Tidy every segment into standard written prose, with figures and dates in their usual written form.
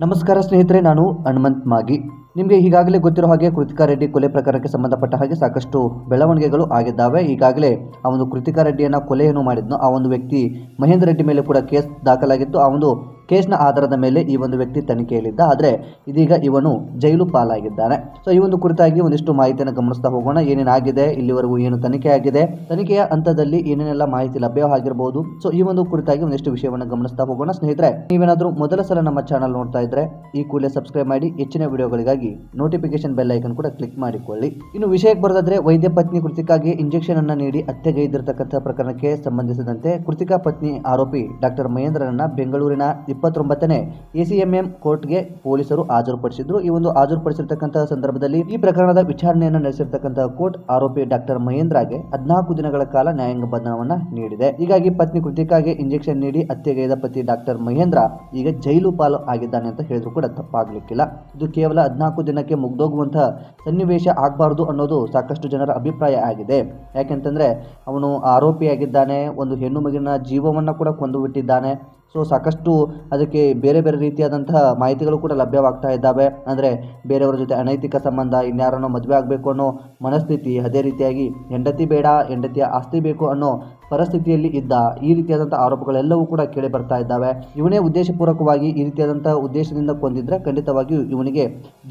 ನಮಸ್ಕಾರ ಸ್ನೇಹಿತರೆ, ನಾನು ಹನುಮಂತ್ ಮಾಗಿ. ನಿಮಗೆ ಈಗಾಗಲೇ ಗೊತ್ತಿರೋ ಹಾಗೆ ಕೃತಿಕಾ ರೆಡ್ಡಿ ಕೊಲೆ ಪ್ರಕರಣಕ್ಕೆ ಸಂಬಂಧಪಟ್ಟ ಹಾಗೆ ಸಾಕಷ್ಟು ಬೆಳವಣಿಗೆಗಳು ಆಗಿದ್ದಾವೆ. ಈಗಾಗಲೇ ಆ ಒಂದು ಕೃತಿಕಾ ರೆಡ್ಡಿಯನ್ನು ಕೊಲೆಯನ್ನು ಮಾಡಿದ್ನೋ ಆ ಒಂದು ವ್ಯಕ್ತಿ ಮಹೇಂದ್ರ ರೆಡ್ಡಿ ಮೇಲೆ ಕೂಡ ಕೇಸ್ ದಾಖಲಾಗಿತ್ತು. ಆ ಒಂದು ಕೇಸ್ನ ಆಧಾರದ ಮೇಲೆ ಈ ಒಂದು ವ್ಯಕ್ತಿ ತನಿಖೆಯಲ್ಲಿದ್ದ. ಆದರೆ ಇದೀಗ ಇವನು ಜೈಲು ಪಾಲಾಗಿದ್ದಾನೆ. ಸೊ ಈ ಒಂದು ಕುರಿತಾಗಿ ಒಂದಿಷ್ಟು ಮಾಹಿತಿಯನ್ನು ಗಮನಿಸ್ತಾ ಹೋಗೋಣ. ಏನೇನಾಗಿದೆ, ಇಲ್ಲಿವರೆಗೂ ಏನು ತನಿಖೆ ಆಗಿದೆ, ತನಿಖೆಯ ಹಂತದಲ್ಲಿ ಏನೇನೆಲ್ಲ ಮಾಹಿತಿ ಲಭ್ಯವಾಗಿರಬಹುದು. ಸೊ ಈ ಒಂದು ಕುರಿತಾಗಿ ಒಂದಿಷ್ಟು ವಿಷಯವನ್ನು ಗಮನಿಸ್ತಾ ಹೋಗೋಣ. ಸ್ನೇಹಿತರೆ, ನೀವೇನಾದರೂ ಮೊದಲ ಸಲ ನಮ್ಮ ಚಾನಲ್ ನೋಡ್ತಾ ಇದ್ರೆ ಈ ಕೂಡಲೇ ಸಬ್ಸ್ಕ್ರೈಬ್ ಮಾಡಿ. ಹೆಚ್ಚಿನ ವಿಡಿಯೋಗಳಿಗಾಗಿ ನೋಟಿಫಿಕೇಶನ್ ಬೆಲ್ ಐಕನ್ ಕೂಡ ಕ್ಲಿಕ್ ಮಾಡಿಕೊಳ್ಳಿ. ಇನ್ನು ವಿಷಯಕ್ಕೆ ಬರೋದಾದ್ರೆ, ವೈದ್ಯ ಪತ್ನಿ ಕೃತಿಕಾಗೆ ಇಂಜೆಕ್ಷನ್ ಅನ್ನ ನೀಡಿ ಹತ್ಯೆಗೈದಿರತಕ್ಕಂಥ ಪ್ರಕರಣಕ್ಕೆ ಸಂಬಂಧಿಸಿದಂತೆ ಕೃತಿಕಾ ಪತ್ನಿ ಆರೋಪಿ ಡಾಕ್ಟರ್ ಮಹೇಂದ್ರನನ್ನ ಬೆಂಗಳೂರಿನ 29ನೇ ಎಸಿಎಂಎಂ ಕೋರ್ಟ್ಗೆ ಪೊಲೀಸರು ಹಾಜರುಪಡಿಸಿದ್ರು. ಈ ಒಂದು ಹಾಜರುಪಡಿಸಿರ್ತಕ್ಕಂತಹ ಸಂದರ್ಭದಲ್ಲಿ ಈ ಪ್ರಕರಣದ ವಿಚಾರಣೆಯನ್ನು ನಡೆಸಿರ್ತಕ್ಕಂತಹ ಕೋರ್ಟ್ ಆರೋಪಿ ಡಾಕ್ಟರ್ ಮಹೇಂದ್ರಗೆ 14 ದಿನಗಳ ಕಾಲ ನ್ಯಾಯಾಂಗ ಬಂಧನವನ್ನ ನೀಡಿದೆ. ಹೀಗಾಗಿ ಪತ್ನಿ ಕೃತಿಕಾಗೆ ಇಂಜೆಕ್ಷನ್ ನೀಡಿ ಹತ್ಯೆಗೈದ ಪತಿ ಡಾಕ್ಟರ್ ಮಹೇಂದ್ರ ಈಗ ಜೈಲು ಪಾಲು ಆಗಿದ್ದಾನೆ ಅಂತ ಹೇಳಿದ್ರು ಕೂಡ ತಪ್ಪಾಗ್ಲಿಕ್ಕಿಲ್ಲ. ಇದು ಕೇವಲ 14 ದಿನಕ್ಕೆ ಮುಗ್ದೋಗುವಂತಹ ಸನ್ನಿವೇಶ ಆಗಬಾರ್ದು ಅನ್ನೋದು ಸಾಕಷ್ಟು ಜನರ ಅಭಿಪ್ರಾಯ ಆಗಿದೆ. ಯಾಕೆಂತಂದ್ರೆ ಅವನು ಆರೋಪಿಯಾಗಿದ್ದಾನೆ, ಒಂದು ಹೆಣ್ಣು ಮಗಿನ ಜೀವವನ್ನು ಕೂಡ ಕೊಂದು ಬಿಟ್ಟಿದ್ದಾನೆ. ಸೊ ಸಾಕಷ್ಟು ಅದಕ್ಕೆ ಬೇರೆ ಬೇರೆ ರೀತಿಯಾದಂತಹ ಮಾಹಿತಿಗಳು ಕೂಡ ಲಭ್ಯವಾಗ್ತಾ ಇದ್ದಾವೆ. ಅಂದರೆ ಬೇರೆಯವರ ಜೊತೆ ಅನೈತಿಕ ಸಂಬಂಧ, ಇನ್ಯಾರನ್ನೋ ಮದುವೆ ಆಗಬೇಕು ಅನ್ನೋ ಮನಸ್ಥಿತಿ, ಅದೇ ರೀತಿಯಾಗಿ ಹೆಂಡತಿ ಬೇಡ, ಹೆಂಡತಿಯ ಆಸ್ತಿ ಬೇಕು ಅನ್ನೋ ಪರಿಸ್ಥಿತಿಯಲ್ಲಿ ಇದ್ದ. ಈ ರೀತಿಯಾದಂಥ ಆರೋಪಗಳೆಲ್ಲವೂ ಕೂಡ ಕೇಳಿ ಬರ್ತಾ ಇದ್ದಾವೆ. ಇವನೇ ಉದ್ದೇಶಪೂರ್ವಕವಾಗಿ ಈ ರೀತಿಯಾದಂಥ ಉದ್ದೇಶದಿಂದ ಕೊಂದಿದ್ರೆ ಖಂಡಿತವಾಗಿಯೂ ಇವನಿಗೆ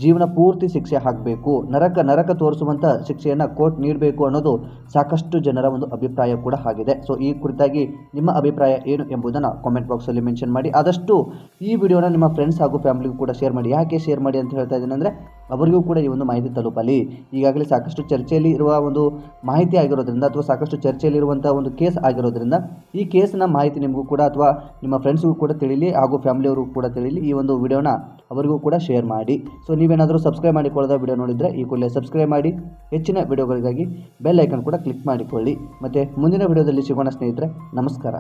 ಜೀವನ ಪೂರ್ತಿ ಶಿಕ್ಷೆ ಹಾಕಬೇಕು, ನರಕ ತೋರಿಸುವಂಥ ಶಿಕ್ಷೆಯನ್ನು ಕೋರ್ಟ್ ನೀಡಬೇಕು ಅನ್ನೋದು ಸಾಕಷ್ಟು ಜನರ ಒಂದು ಅಭಿಪ್ರಾಯ ಕೂಡ ಆಗಿದೆ. ಸೊ ಈ ಕುರಿತಾಗಿ ನಿಮ್ಮ ಅಭಿಪ್ರಾಯ ಏನು ಎಂಬುದನ್ನು ಕಾಮೆಂಟ್ ಬಾಕ್ಸಲ್ಲಿ ಮೆನ್ಷನ್ ಮಾಡಿ. ಆದಷ್ಟು ಈ ವಿಡಿಯೋನ ನಿಮ್ಮ ಫ್ರೆಂಡ್ಸ್ ಹಾಗೂ ಫ್ಯಾಮಿಲಿಗೂ ಕೂಡ ಶೇರ್ ಮಾಡಿ. ಯಾಕೆ ಶೇರ್ ಮಾಡಿ ಅಂತ ಹೇಳ್ತಾ ಇದ್ದೀನಿ ಅಂದರೆ, ಅವರಿಗೂ ಕೂಡ ಈ ಒಂದು ಮಾಹಿತಿ ತಲುಪಲಿ. ಈಗಾಗಲೇ ಸಾಕಷ್ಟು ಚರ್ಚೆಯಲ್ಲಿ ಇರುವ ಒಂದು ಮಾಹಿತಿ ಆಗಿರೋದ್ರಿಂದ ಅಥವಾ ಸಾಕಷ್ಟು ಚರ್ಚೆಯಲ್ಲಿರುವಂಥ ಒಂದು ಕೇಸ್ ಆಗಿರೋದ್ರಿಂದ ಈ ಕೇಸ್ನ ಮಾಹಿತಿ ನಿಮಗೂ ಕೂಡ ಅಥವಾ ನಿಮ್ಮ ಫ್ರೆಂಡ್ಸ್ಗೂ ಕೂಡ ತಿಳಿಲಿ ಹಾಗೂ ಫ್ಯಾಮಿಲಿಯವ್ರಿಗೂ ಕೂಡ ತಿಳಿಲಿ. ಈ ಒಂದು ವಿಡಿಯೋನ ಅವರಿಗೂ ಕೂಡ ಶೇರ್ ಮಾಡಿ. ಸೊ ನೀವೇನಾದರೂ ಸಬ್ಸ್ಕ್ರೈಬ್ ಮಾಡಿಕೊಳ್ಳದ ವಿಡಿಯೋ ನೋಡಿದರೆ ಈ ಕೂಡಲೇ ಸಬ್ಸ್ಕ್ರೈಬ್ ಮಾಡಿ. ಹೆಚ್ಚಿನ ವಿಡಿಯೋಗಳಿಗಾಗಿ ಬೆಲ್ ಐಕನ್ ಕೂಡ ಕ್ಲಿಕ್ ಮಾಡಿಕೊಳ್ಳಿ. ಮತ್ತು ಮುಂದಿನ ವಿಡಿಯೋದಲ್ಲಿ ಸಿಗೋಣ ಸ್ನೇಹಿತರೆ. ನಮಸ್ಕಾರ.